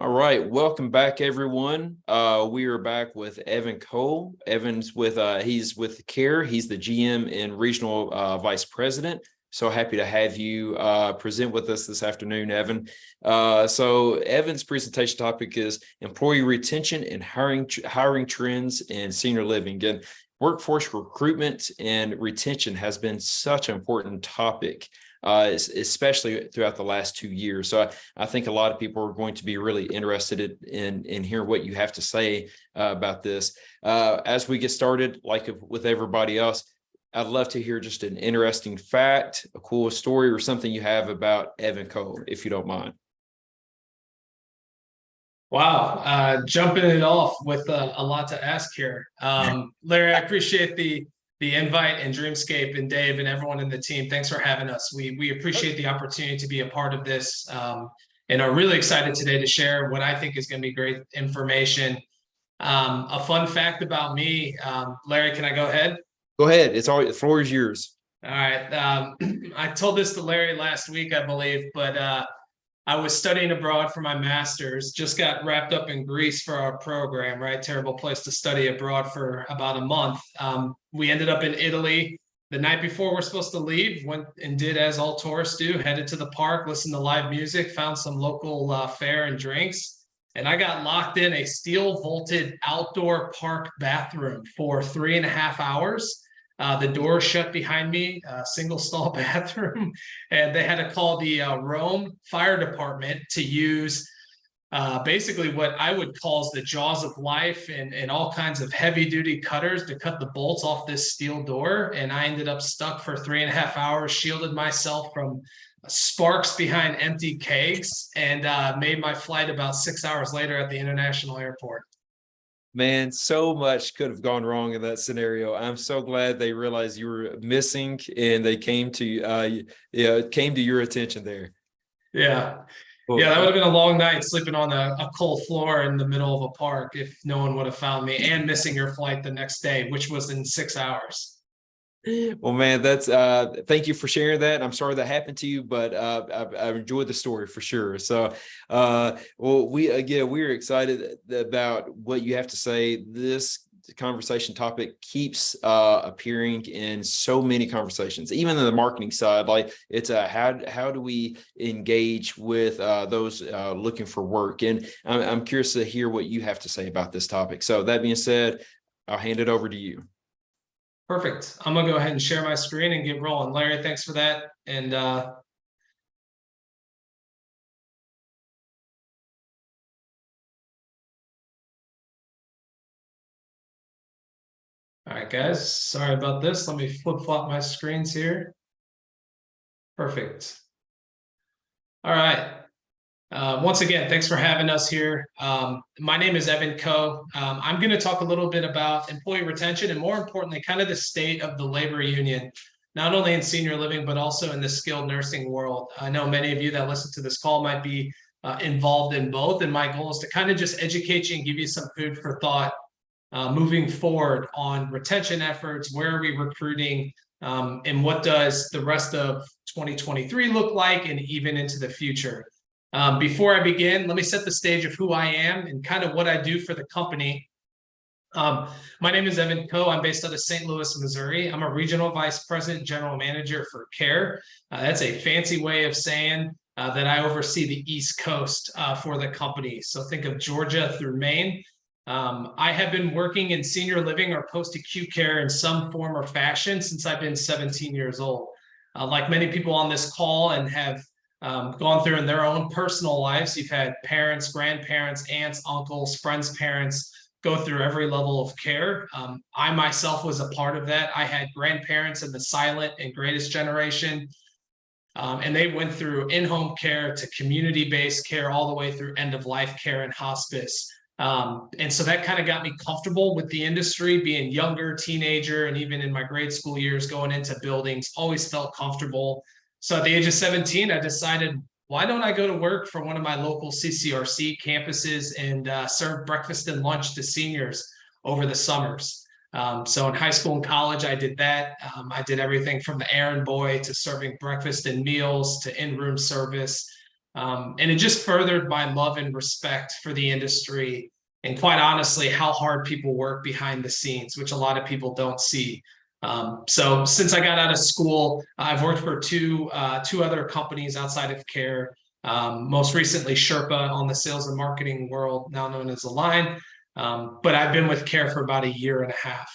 All right, welcome back, everyone. We are back with Evan Cole. Evan's with he's with KARE. He's the GM and regional vice president. So happy to have you present with us this afternoon, Evan. So Evan's presentation topic is employee retention and hiring trends in senior living. Again, workforce recruitment and retention has been such an important topic, especially throughout the last 2 years. So I think a lot of people are going to be really interested in hearing what you have to say about this. As we get started, like with everybody else, I'd love to hear just an interesting fact, a cool story, or something you have about Evan Cole, if you don't mind. Wow, jumping it off with a lot to ask here. Larry, I appreciate the invite, and Dreamscape and Dave and everyone in the team. Thanks for having us. We appreciate the opportunity to be a part of this, and are really excited today to share what I think is going to be great information. A fun fact about me, Larry, can I go ahead? Go ahead. The floor is yours. All right. I told this to Larry last week, I believe, but I was studying abroad for my master's, just got wrapped up in Greece for our program, right? Terrible place to study abroad for about a month. We ended up in Italy the night before we're supposed to leave, went and did as all tourists do, headed to the park, listened to live music, found some local fare and drinks. And I got locked in a steel vaulted outdoor park bathroom for 3.5 hours. The door shut behind me, single stall bathroom, and they had to call the Rome Fire Department to use basically what I would call the jaws of life and all kinds of heavy duty cutters to cut the bolts off this steel door. And I ended up stuck for 3.5 hours, shielded myself from sparks behind empty kegs, and made my flight about 6 hours later at the international airport. Man, so much could have gone wrong in that scenario. I'm so glad they realized you were missing and they came to came to your attention there. Yeah. Well, Yeah, that would have been a long night sleeping on a cold floor in the middle of a park if no one would have found me, and missing your flight the next day, which was in 6 hours. Well, man, that's thank you for sharing that. I'm sorry that happened to you, but I enjoyed the story for sure. So well, we're excited about what you have to say. This conversation topic keeps appearing in so many conversations, even in the marketing side. Like it's how do we engage with those looking for work? And I'm curious to hear what you have to say about this topic. So that being said, I'll hand it over to you. Perfect. I'm gonna go ahead and share my screen and get rolling. Larry, thanks for that. And all right, guys, sorry about this. Let me flip-flop my screens here. Perfect. All right. Once again, thanks for having us here. My name is Evan Coe. I'm going to talk a little bit about employee retention and, more importantly, kind of the state of the labor union, not only in senior living, but also in the skilled nursing world. I know many of you that listen to this call might be involved in both, and my goal is to kind of just educate you and give you some food for thought moving forward on retention efforts, where are we recruiting, and what does the rest of 2023 look like, and even into the future. Before I begin, let me set the stage of who I am and kind of what I do for the company. My name is Evan Coe. I'm based out of St. Louis, Missouri. I'm a regional vice president, general manager for KARE. That's a fancy way of saying that I oversee the East Coast for the company. So think of Georgia through Maine. I have been working in senior living or post-acute care in some form or fashion since I've been 17 years old. Like many people on this call and have gone through in their own personal lives, you've had parents, grandparents, aunts, uncles, friends' parents go through every level of care. I myself was a part of that. I had grandparents in the silent and greatest generation, and they went through in-home care to community-based care all the way through end-of-life care and hospice. And so that kind of got me comfortable with the industry, being younger, teenager, and even in my grade school years going into buildings, always felt comfortable. So at the age of 17, I decided, why don't I go to work for one of my local CCRC campuses and serve breakfast and lunch to seniors over the summers. So in high school and college, I did that. I did everything from the errand boy to serving breakfast and meals to in-room service. And it just furthered my love and respect for the industry, and quite honestly, how hard people work behind the scenes, which a lot of people don't see. So since I got out of school, I've worked for two other companies outside of KARE. Most recently, Sherpa on the sales and marketing world, now known as Align. But I've been with KARE for about a year and a half.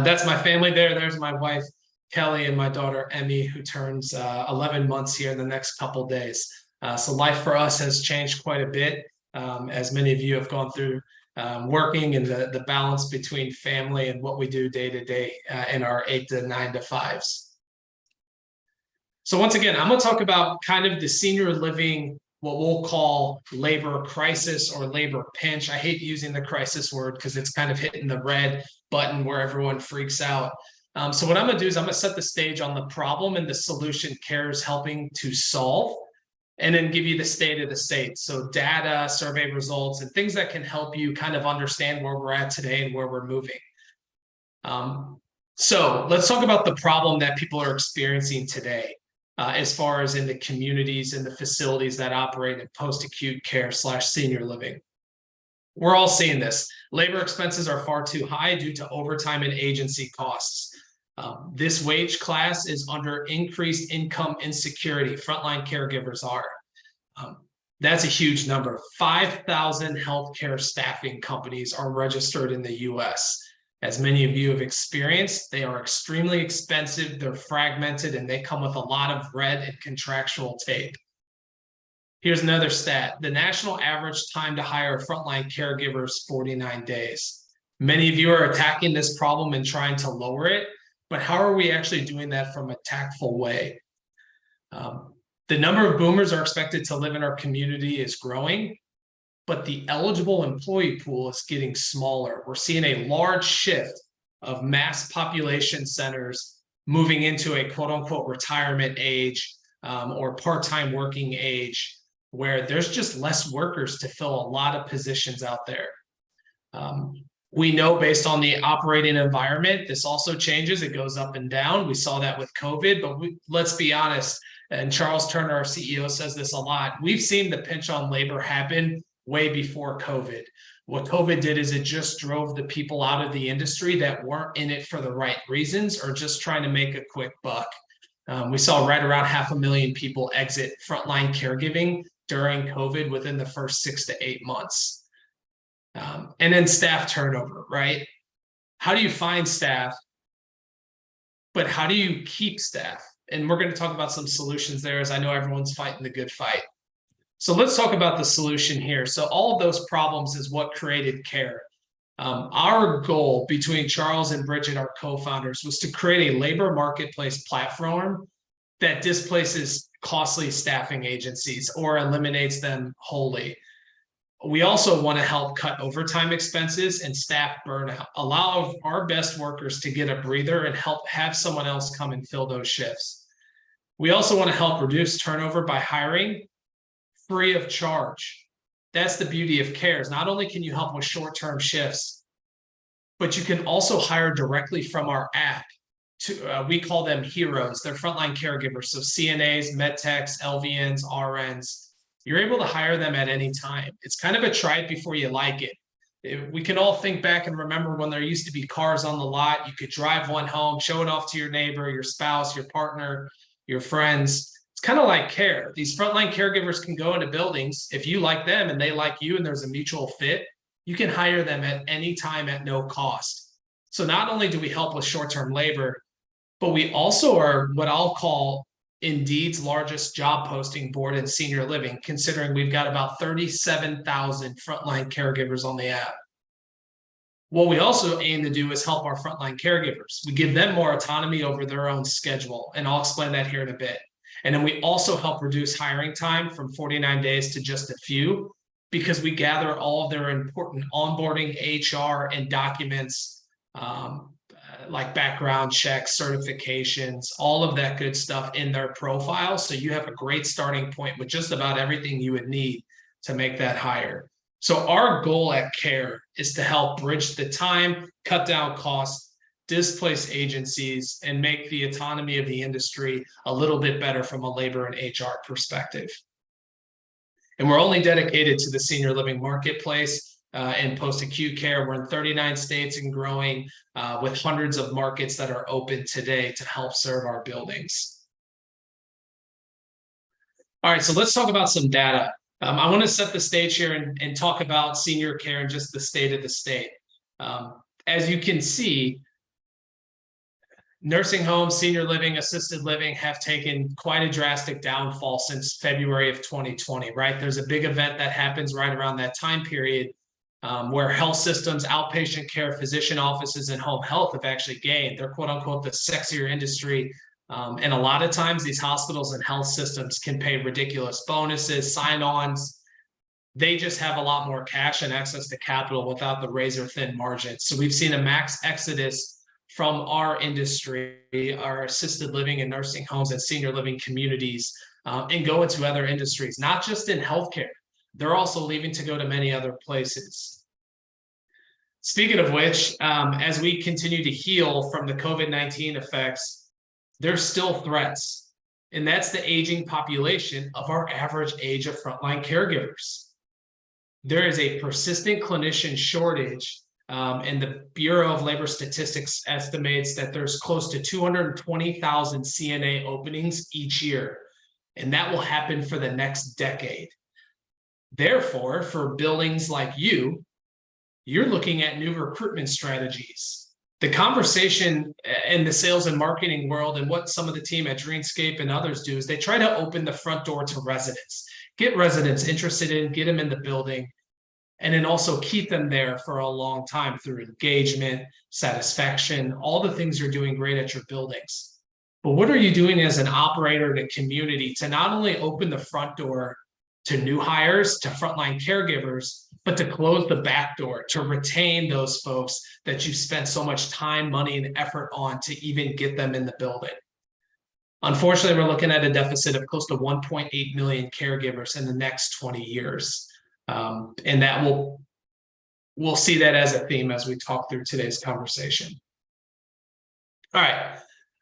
That's my family there. There's my wife, Kelly, and my daughter, Emmy, who turns 11 months here in the next couple days. So life for us has changed quite a bit, as many of you have gone through working and the balance between family and what we do day to day in our 8 to 9 to 5s. So once again, I'm going to talk about kind of the senior living, what we'll call labor crisis or labor pinch. I hate using the crisis word because it's kind of hitting the red button where everyone freaks out. So what I'm going to do is I'm going to set the stage on the problem and the solution KARE is helping to solve, and then give you the state of the state. So data, survey results, and things that can help you kind of understand where we're at today and where we're moving. So let's talk about the problem that people are experiencing today, as far as in the communities and the facilities that operate in post-acute care / senior living. We're all seeing this. Labor expenses are far too high due to overtime and agency costs. This wage class is under increased income insecurity. Frontline caregivers are. That's a huge number. 5,000 healthcare staffing companies are registered in the US. As many of you have experienced, they are extremely expensive, they're fragmented, and they come with a lot of red and contractual tape. Here's another stat. The national average time to hire a frontline caregiver is 49 days. Many of you are attacking this problem and trying to lower it, but how are we actually doing that from a tactful way? The number of boomers are expected to live in our community is growing, but the eligible employee pool is getting smaller. We're seeing a large shift of mass population centers moving into a quote unquote retirement age or part-time working age, where there's just less workers to fill a lot of positions out there. We know based on the operating environment, this also changes. It goes up and down. We saw that with COVID, but let's be honest, and Charles Turner, our CEO, says this a lot. We've seen the pinch on labor happen way before COVID. What COVID did is it just drove the people out of the industry that weren't in it for the right reasons or just trying to make a quick buck. We saw right around 500,000 people exit frontline caregiving during COVID within the first 6 to 8 months. And then staff turnover, right? How do you find staff? But how do you keep staff? And we're going to talk about some solutions there, as I know everyone's fighting the good fight. So let's talk about the solution here. So all of those problems is what created KARE. Our goal between Charles and Bridget, our co-founders, was to create a labor marketplace platform that displaces costly staffing agencies or eliminates them wholly. We also want to help cut overtime expenses and staff burnout, allow our best workers to get a breather and help have someone else come and fill those shifts. We also want to help reduce turnover by hiring free of charge. That's the beauty of KARE. Not only can you help with short-term shifts, but you can also hire directly from our app. We call them heroes. They're frontline caregivers. So CNAs, med techs, LVNs, RNs. You're able to hire them at any time. It's kind of a try it before you like it. We can all think back and remember when there used to be cars on the lot. You could drive one home, show it off to your neighbor, your spouse, your partner, your friends. It's kind of like KARE. These frontline caregivers can go into buildings. If you like them and they like you and there's a mutual fit, you can hire them at any time at no cost. So not only do we help with short-term labor, but we also are what I'll call Indeed's largest job posting board in senior living, considering we've got about 37,000 frontline caregivers on the app. What we also aim to do is help our frontline caregivers. We give them more autonomy over their own schedule, and I'll explain that here in a bit. And then we also help reduce hiring time from 49 days to just a few, because we gather all of their important onboarding, HR, and documents, like background checks, certifications, all of that good stuff in their profile. So you have a great starting point with just about everything you would need to make that hire. So our goal at KARE is to help bridge the time, cut down costs, displace agencies, and make the autonomy of the industry a little bit better from a labor and HR perspective. And we're only dedicated to the senior living marketplace and post-acute care. We're in 39 states and growing with hundreds of markets that are open today to help serve our buildings. All right, so let's talk about some data. I want to set the stage here and talk about senior care and just the state of the state. As you can see, nursing homes, senior living, assisted living have taken quite a drastic downfall since February of 2020, right? There's a big event that happens right around that time period where health systems, outpatient care, physician offices, and home health have actually gained. They're quote unquote the sexier industry. And a lot of times these hospitals and health systems can pay ridiculous bonuses, sign-ons. They just have a lot more cash and access to capital without the razor-thin margins. So we've seen a mass exodus from our industry, our assisted living and nursing homes and senior living communities, and go into other industries, not just in healthcare. They're also leaving to go to many other places. Speaking of which, as we continue to heal from the COVID-19 effects, there's still threats, and that's the aging population of our average age of frontline caregivers. There is a persistent clinician shortage, and the Bureau of Labor Statistics estimates that there's close to 220,000 CNA openings each year, and that will happen for the next decade. Therefore, for buildings like you're looking at new recruitment strategies. The conversation in the sales and marketing world and what some of the team at Dreamscape and others do is they try to open the front door to residents, get residents interested in, get them in the building, and then also keep them there for a long time through engagement, satisfaction, all the things you're doing great at your buildings. But what are you doing as an operator in a community to not only open the front door to new hires, to frontline caregivers, but to close the back door, to retain those folks that you've spent so much time, money, and effort on to even get them in the building? Unfortunately, we're looking at a deficit of close to 1.8 million caregivers in the next 20 years. And that we'll see that as a theme as we talk through today's conversation. All right.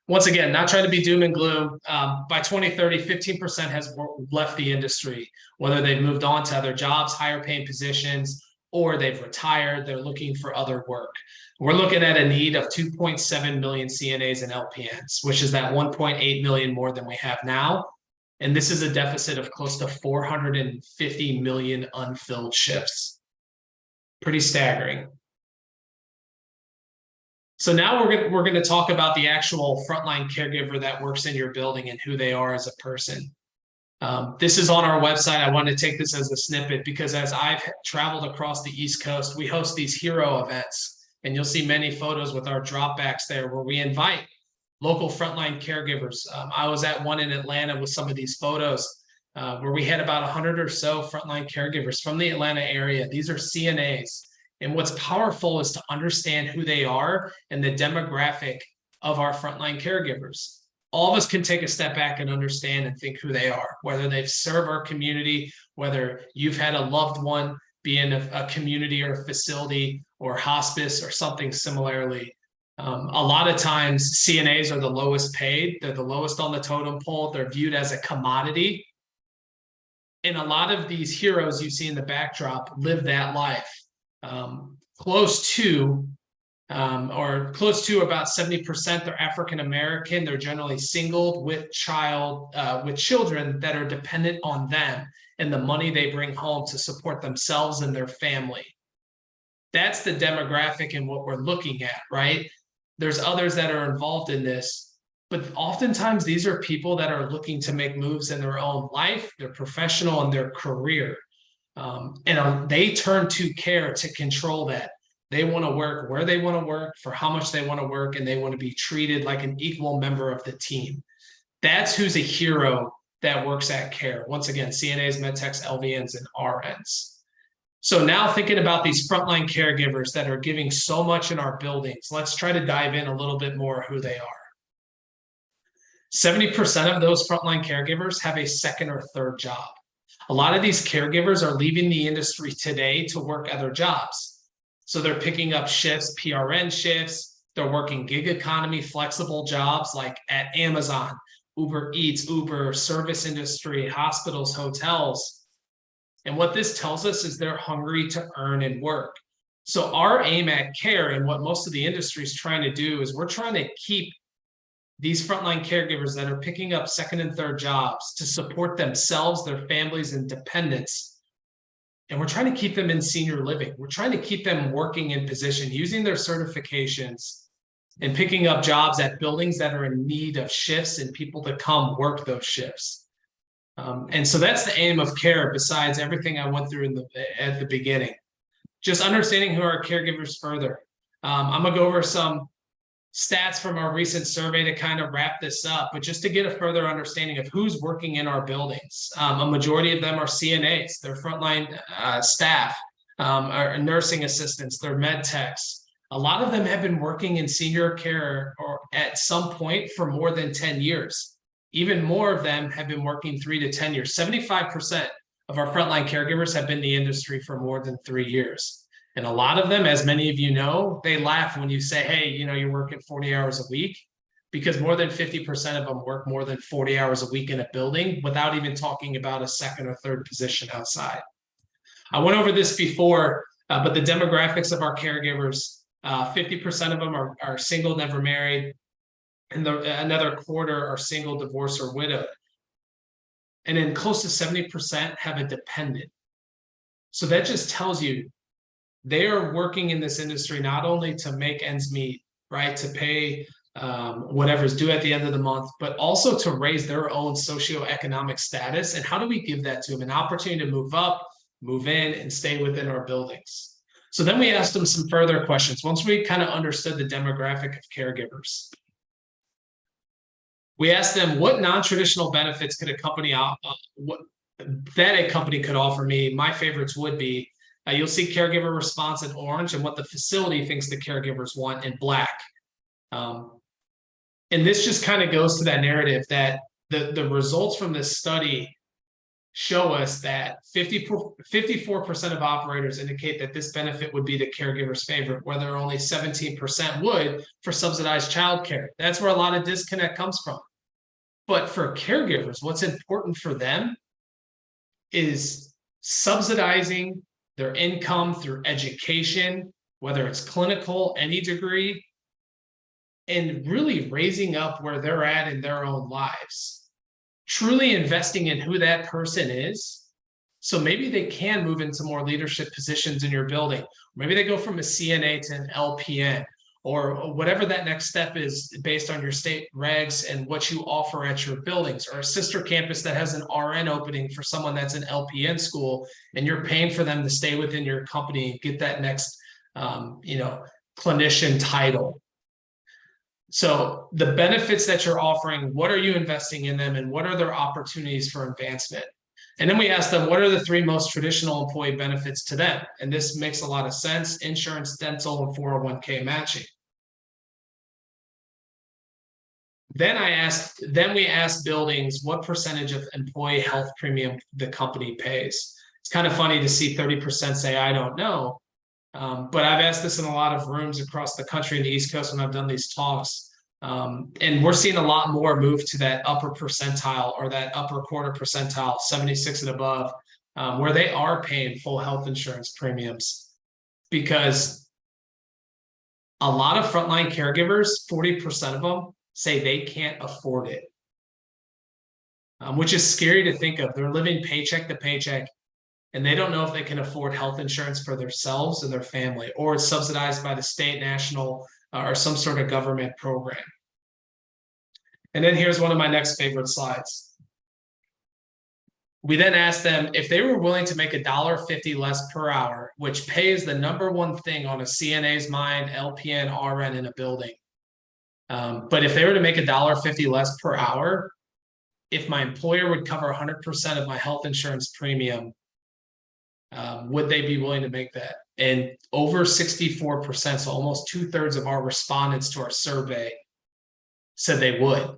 Once again, not trying to be doom and gloom. By 2030, 15% has left the industry, whether they've moved on to other jobs, higher paying positions, or they've retired, they're looking for other work. We're looking at a need of 2.7 million CNAs and LPNs, which is that 1.8 million more than we have now. And this is a deficit of close to 450 million unfilled shifts. Pretty staggering. So now we're going to talk about the actual frontline caregiver that works in your building and who they are as a person. This is on our website. I want to take this as a snippet because as I've traveled across the East Coast, we host these hero events, and you'll see many photos with our dropbacks there where we invite local frontline caregivers. I was at one in Atlanta with some of these photos where we had about 100 or so frontline caregivers from the Atlanta area. These are CNAs. And what's powerful is to understand who they are and the demographic of our frontline caregivers. All of us can take a step back and understand and think who they are, whether they've served our community, whether you've had a loved one be in a community or a facility or hospice or something similarly. A lot of times CNAs are the lowest paid. They're the lowest on the totem pole. They're viewed as a commodity. And a lot of these heroes you see in the backdrop live that life. Close to about 70%, they're African American. They're generally single with children that are dependent on them and the money they bring home to support themselves and their family. That's the demographic and what we're looking at, right? There's others that are involved in this, but oftentimes these are people that are looking to make moves in their own life, their professional and their career. And they turn to care to control that. They want to work where they want to work, for how much they want to work, and they want to be treated like an equal member of the team. That's who's a hero that works at KARE. Once again, CNAs, MedTechs, LVNs, and RNs. So now thinking about these frontline caregivers that are giving so much in our buildings, let's try to dive in a little bit more who they are. 70% of those frontline caregivers have a second or third job. A lot of these caregivers are leaving the industry today to work other jobs. So they're picking up shifts, PRN shifts, they're working gig economy, flexible jobs like at Amazon, Uber Eats, Uber, service industry, hospitals, hotels. And what this tells us is they're hungry to earn and work. So our aim at KARE, and what most of the industry is trying to do, is we're trying to keep these frontline caregivers that are picking up second and third jobs to support themselves, their families, and dependents. And we're trying to keep them in senior living. We're trying to keep them working in position, using their certifications and picking up jobs at buildings that are in need of shifts and people to come work those shifts. And so that's the aim of KARE, besides everything I went through at the beginning. Just understanding who are caregivers further. I'm gonna go over some stats from our recent survey to kind of wrap this up, but just to get a further understanding of who's working in our buildings. A majority of them are CNAs, they're frontline staff, are nursing assistants, they're med techs. A lot of them have been working in senior care or at some point for more than 10 years. Even more of them have been working 3 to 10 years. 75% of our frontline caregivers have been in the industry for more than 3 years. And a lot of them, as many of you know, they laugh when you say, hey, you know, you're working 40 hours a week, because more than 50% of them work more than 40 hours a week in a building without even talking about a second or third position outside. I went over this before, but the demographics of our caregivers, 50% of them are single, never married, and another quarter are single, divorced, or widowed. And then close to 70% have a dependent. So that just tells you they are working in this industry not only to make ends meet, right, to pay whatever's due at the end of the month, but also to raise their own socioeconomic status. And how do we give that to them? An opportunity to move up, move in, and stay within our buildings. So then we asked them some further questions once we kind of understood the demographic of caregivers. We asked them, what non-traditional benefits could a company could offer me? My favorites would be, you'll see caregiver response in orange, and what the facility thinks the caregivers want in black. And this just kind of goes to that narrative that the results from this study show us that 54% of operators indicate that this benefit would be the caregiver's favorite, whether only 17% would for subsidized childcare. That's where a lot of disconnect comes from. But for caregivers, what's important for them is subsidizing their income through education, whether it's clinical, any degree, and really raising up where they're at in their own lives. Truly investing in who that person is. So maybe they can move into more leadership positions in your building. Maybe they go from a CNA to an LPN, or whatever that next step is based on your state regs and what you offer at your buildings, or a sister campus that has an RN opening for someone that's an LPN school, and you're paying for them to stay within your company and get that next, clinician title. So the benefits that you're offering, what are you investing in them, and what are their opportunities for advancement? And then we asked them, what are the 3 most traditional employee benefits to them? And this makes a lot of sense: insurance, dental, and 401k matching. Then we asked buildings what percentage of employee health premium the company pays. It's kind of funny to see 30% say, I don't know. But I've asked this in a lot of rooms across the country and the East Coast when I've done these talks. And we're seeing a lot more move to that upper percentile, or that upper quarter percentile, 76 and above, where they are paying full health insurance premiums. Because a lot of frontline caregivers, 40% of them, say they can't afford it, which is scary to think of. They're living paycheck to paycheck, and they don't know if they can afford health insurance for themselves and their family, or it's subsidized by the state, national, or some sort of government program. And then here's one of my next favorite slides. We then asked them if they were willing to make $1.50 less per hour, which pay is the #1 thing on a CNA's mind, LPN, RN in a building. But if they were to make $1.50 less per hour, if my employer would cover 100% of my health insurance premium, would they be willing to make that? And over 64%, so almost 2/3 of our respondents to our survey, said they would,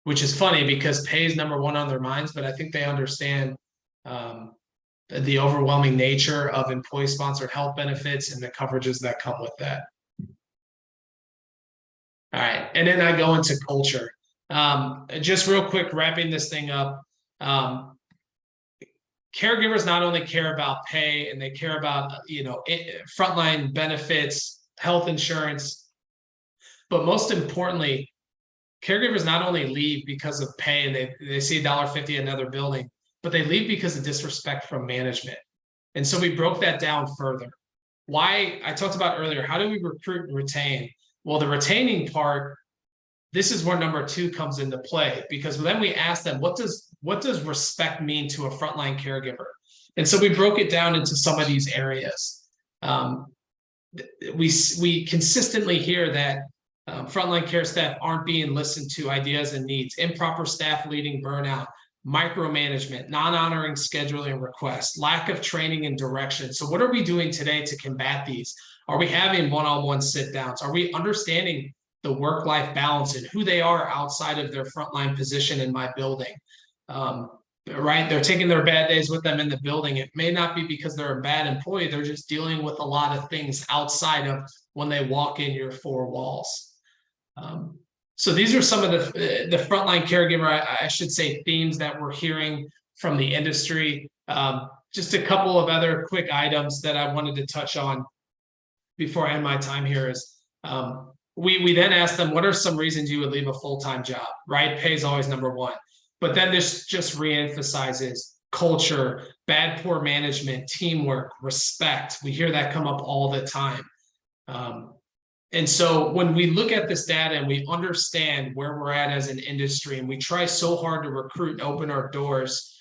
which is funny because pay is #1 on their minds, but I think they understand the overwhelming nature of employee-sponsored health benefits and the coverages that come with that. All right, and then I go into culture. Just real quick, wrapping this thing up. caregivers not only care about pay and they care about, frontline benefits, health insurance, but most importantly, caregivers not only leave because of pay and they see $1.50 in another building, but they leave because of disrespect from management. And so we broke that down further. Why I talked about earlier, how do we recruit and retain? Well, the retaining part, this is where number 2 comes into play, because then we ask them, what does respect mean to a frontline caregiver? And so we broke it down into some of these areas. We consistently hear that frontline care staff aren't being listened to ideas and needs, improper staff leading burnout, micromanagement, non-honoring scheduling requests, lack of training and direction. So what are we doing today to combat these? Are we having one-on-one sit downs? Are we understanding the work-life balance and who they are outside of their frontline position in my building? Right? They're taking their bad days with them in the building. It may not be because they're a bad employee. They're just dealing with a lot of things outside of when they walk in your 4 walls. So these are some of the frontline caregiver, I should say, themes that we're hearing from the industry. Just a couple of other quick items that I wanted to touch on before I end my time here is we then ask them, what are some reasons you would leave a full-time job, right? Pay is always number 1. But then this just reemphasizes culture, bad, poor management, teamwork, respect. We hear that come up all the time. And so when we look at this data and we understand where we're at as an industry, and we try so hard to recruit and open our doors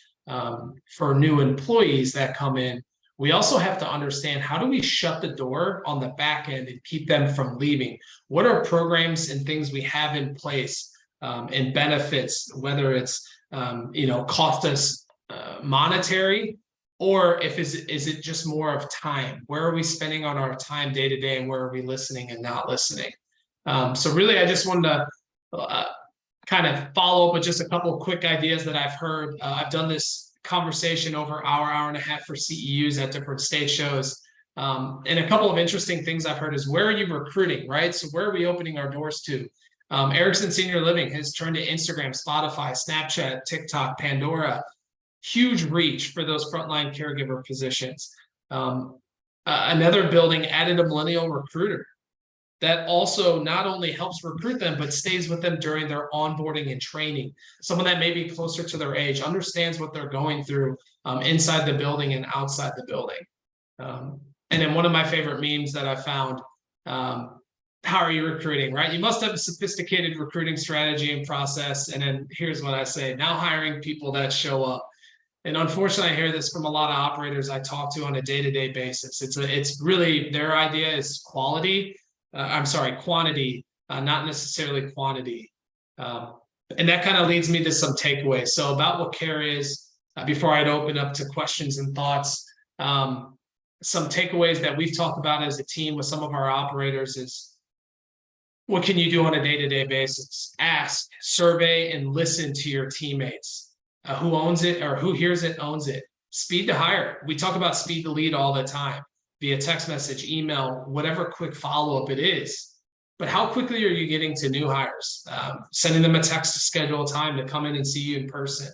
for new employees that come in, we also have to understand, how do we shut the door on the back end and keep them from leaving? What are programs and things we have in place and benefits, whether it's cost us monetary, or is it just more of time? Where are we spending on our time day to day, and where are we listening and not listening? So really, I just wanted to kind of follow up with just a couple of quick ideas that I've heard. I've done this conversation over hour and a half for CEUs at different state shows. And a couple of interesting things I've heard is, where are you recruiting, right? So where are we opening our doors to? Erickson Senior Living has turned to Instagram, Spotify, Snapchat, TikTok, Pandora. Huge reach for those frontline caregiver positions. Another building added a millennial recruiter that also not only helps recruit them, but stays with them during their onboarding and training. Someone that may be closer to their age, understands what they're going through inside the building and outside the building. And then one of my favorite memes that I found, how are you recruiting, right? You must have a sophisticated recruiting strategy and process. And then here's what I say: now hiring people that show up. And unfortunately, I hear this from a lot of operators I talk to on a day-to-day basis. It's really, their idea is quantity, not necessarily quantity. And that kind of leads me to some takeaways. So about what KARE is, before I'd open up to questions and thoughts, some takeaways that we've talked about as a team with some of our operators is, what can you do on a day-to-day basis? Ask, survey, and listen to your teammates. Who owns it, or who hears it owns it. Speed to hire. We talk about speed to lead all the time, via text message, email, whatever quick follow-up it is. But how quickly are you getting to new hires? Sending them a text to schedule a time to come in and see you in person.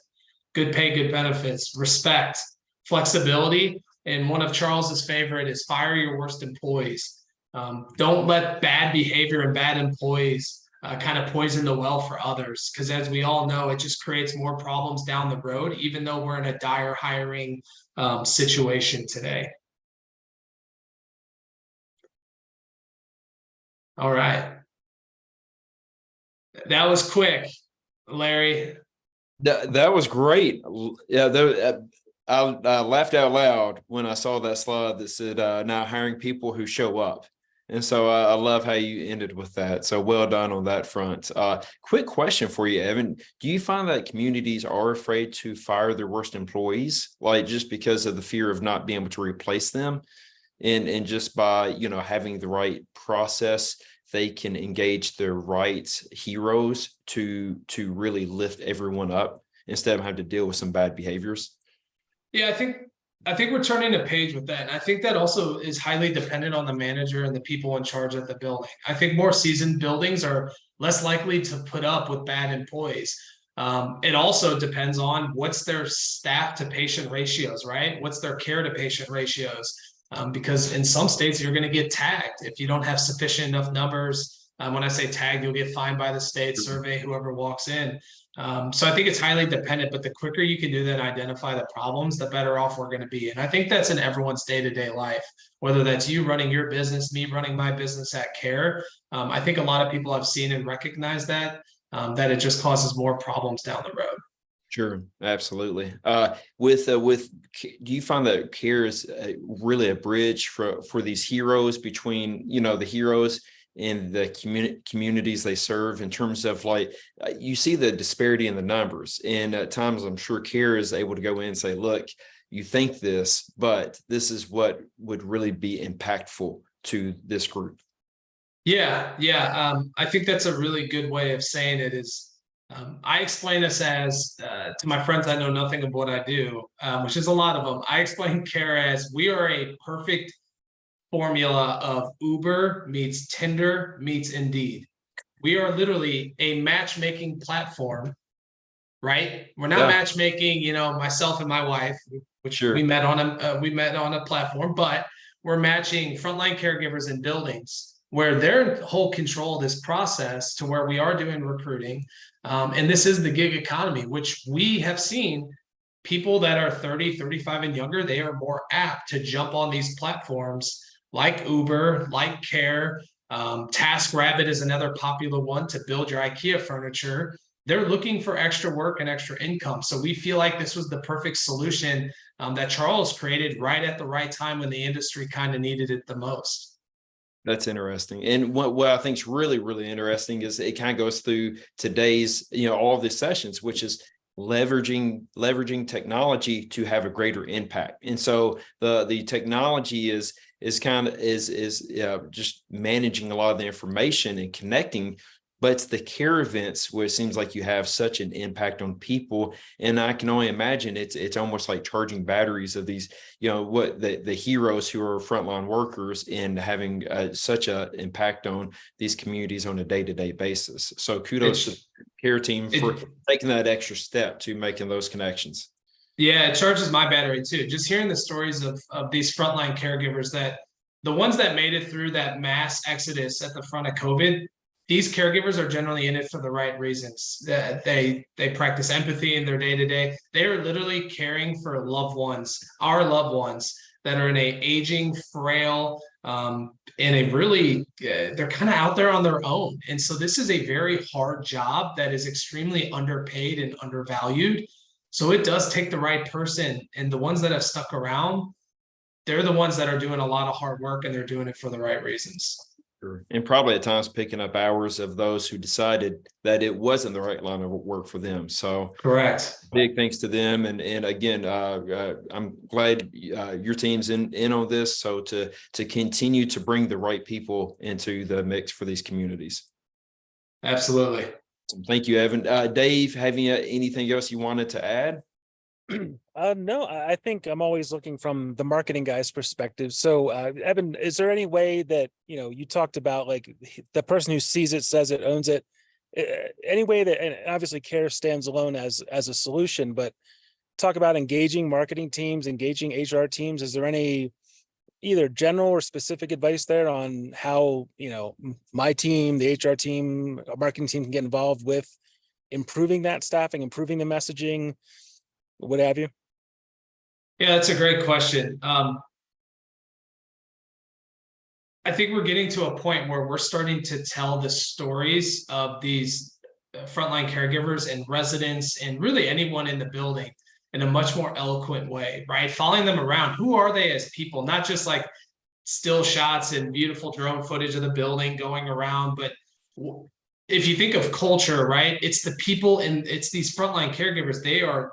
Good pay, good benefits, respect, flexibility. And one of Charles's favorite is fire your worst employees. Don't let bad behavior and bad employees kind of poison the well for others, because as we all know, it just creates more problems down the road, even though we're in a dire hiring situation today. All right. That was quick, Larry. That was great. Yeah, I laughed out loud when I saw that slide that said now hiring people who show up. And so I love how you ended with that. So well done on that front. Quick question for you, Evan. Do you find that communities are afraid to fire their worst employees, like just because of the fear of not being able to replace them? And just by, having the right process, they can engage their right heroes to really lift everyone up instead of having to deal with some bad behaviors? Yeah, I think we're turning a page with that. And I think that also is highly dependent on the manager and the people in charge of the building. I think more seasoned buildings are less likely to put up with bad employees. It also depends on what's their staff to patient ratios, right? What's their care to patient ratios? Because in some states, you're going to get tagged if you don't have sufficient enough numbers. When I say tagged, you'll get fined by the state, survey whoever walks in. So I think it's highly dependent, but the quicker you can do that and identify the problems, the better off we're going to be. And I think that's in everyone's day-to-day life, whether that's you running your business, me running my business at KARE. I think a lot of people have seen and recognized that it just causes more problems down the road. Sure, absolutely. Do you find that KARE is really a bridge for these heroes between, the heroes and the communities they serve, in terms of like, you see the disparity in the numbers, and at times I'm sure KARE is able to go in and say, look, you think this, but this is what would really be impactful to this group. Yeah. I think that's a really good way of saying it is, I explain this as to my friends I know nothing of what I do, which is a lot of them. I explain KARE as we are a perfect formula of Uber meets Tinder meets Indeed. We are literally a matchmaking platform, right? We're not matchmaking, myself and my wife, which Sure. we met on a platform, but we're matching frontline caregivers in buildings where they're in whole control of this process, to where we are doing recruiting. And this is the gig economy, which we have seen people that are 30, 35 and younger, they are more apt to jump on these platforms like Uber, like KARE. TaskRabbit is another popular one to build your IKEA furniture. They're looking for extra work and extra income. So we feel like this was the perfect solution that Charles created right at the right time when the industry kind of needed it the most. That's interesting. And what I think is really, really interesting is it kind of goes through today's, all of these sessions, which is leveraging technology to have a greater impact. And so the technology is just managing a lot of the information and connecting. But it's the KARE events where it seems like you have such an impact on people. And I can only imagine it's almost like charging batteries of these, the heroes who are frontline workers, and having such an impact on these communities on a day-to-day basis. So kudos to the KARE team for taking that extra step to making those connections. Yeah, it charges my battery too. Just hearing the stories of these frontline caregivers, that the ones that made it through that mass exodus at the front of COVID, these caregivers are generally in it for the right reasons. That they practice empathy in their day-to-day. They are literally caring for loved ones, our loved ones that are in a aging, frail, in a really, they're kind of out there on their own. And so this is a very hard job that is extremely underpaid and undervalued. So it does take the right person, and the ones that have stuck around, they're the ones that are doing a lot of hard work, and they're doing it for the right reasons. Sure. And probably at times picking up hours of those who decided that it wasn't the right line of work for them. So correct. Big thanks to them. And again, I'm glad your team's in on this. So to continue to bring the right people into the mix for these communities. Absolutely. Thank you, Evan. Dave, having anything else you wanted to add? No, I think I'm always looking from the marketing guy's perspective. So, Evan, is there any way that, you talked about like the person who sees it, says it, owns it, any way that, and obviously KARE stands alone as a solution, but talk about engaging marketing teams, engaging HR teams. Is there any either general or specific advice there on how, my team, the HR team, marketing team can get involved with improving that staffing, improving the messaging, what have you? Yeah, that's a great question. I think we're getting to a point where we're starting to tell the stories of these frontline caregivers and residents, and really anyone in the building, in a much more eloquent way, right? Following them around. Who are they as people? Not just like still shots and beautiful drone footage of the building going around, but if you think of culture, right, it's the people, and it's these frontline caregivers. They are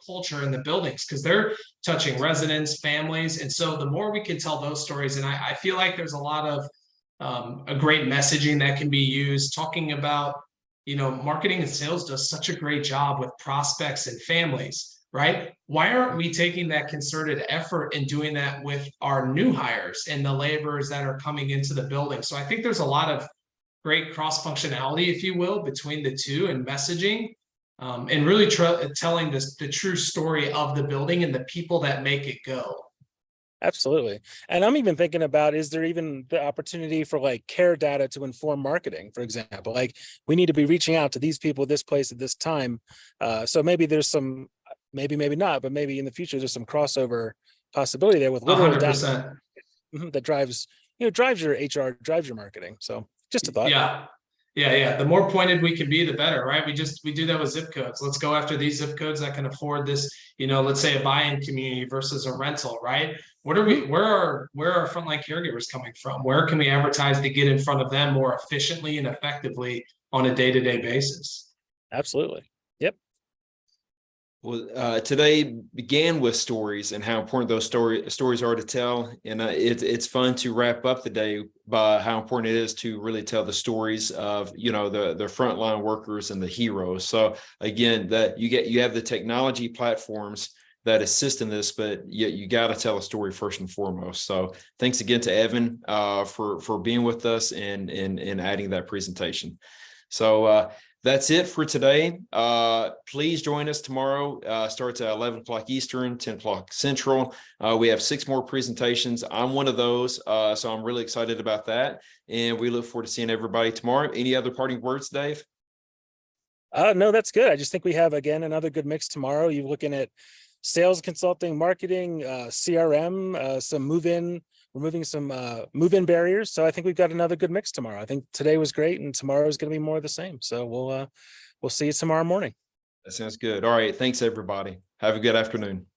culture in the buildings, because they're touching residents, families. And so the more we can tell those stories, and I feel like there's a lot of a great messaging that can be used, talking about, marketing and sales does such a great job with prospects and families, right? Why aren't we taking that concerted effort and doing that with our new hires and the laborers that are coming into the building? So I think there's a lot of great cross functionality, if you will, between the two and messaging. and really telling the true story of the building and the people that make it go. Absolutely. And I'm even thinking about, is there even the opportunity for like care data to inform marketing, for example? Like we need to be reaching out to these people, this place at this time. So maybe there's some, maybe not, but maybe in the future, there's some crossover possibility there with literal data 100%. that drives your HR, drives your marketing. So just a thought. Yeah. The more pointed we can be, the better, right? We do that with zip codes. Let's go after these zip codes that can afford this, let's say a buy-in community versus a rental, right? Where are our frontline caregivers coming from? Where can we advertise to get in front of them more efficiently and effectively on a day-to-day basis? Absolutely. Yep. Well, today began with stories and how important those stories are to tell. And it's fun to wrap up the day by how important it is to really tell the stories of, the frontline workers and the heroes. So again, that you have the technology platforms that assist in this, but you got to tell a story first and foremost. So thanks again to Evan for being with us and adding that presentation. So that's it for today. Please join us tomorrow. Starts at 11 o'clock Eastern, 10 o'clock Central. We have 6 more presentations. I'm one of those, so I'm really excited about that. And we look forward to seeing everybody tomorrow. Any other parting words, Dave? No, that's good. I just think we have, again, another good mix tomorrow. You're looking at sales, consulting, marketing, CRM, some move-in, removing some move-in barriers. So I think we've got another good mix tomorrow. I think today was great and tomorrow is going to be more of the same. So we'll see you tomorrow morning. That sounds good. All right. Thanks, everybody. Have a good afternoon.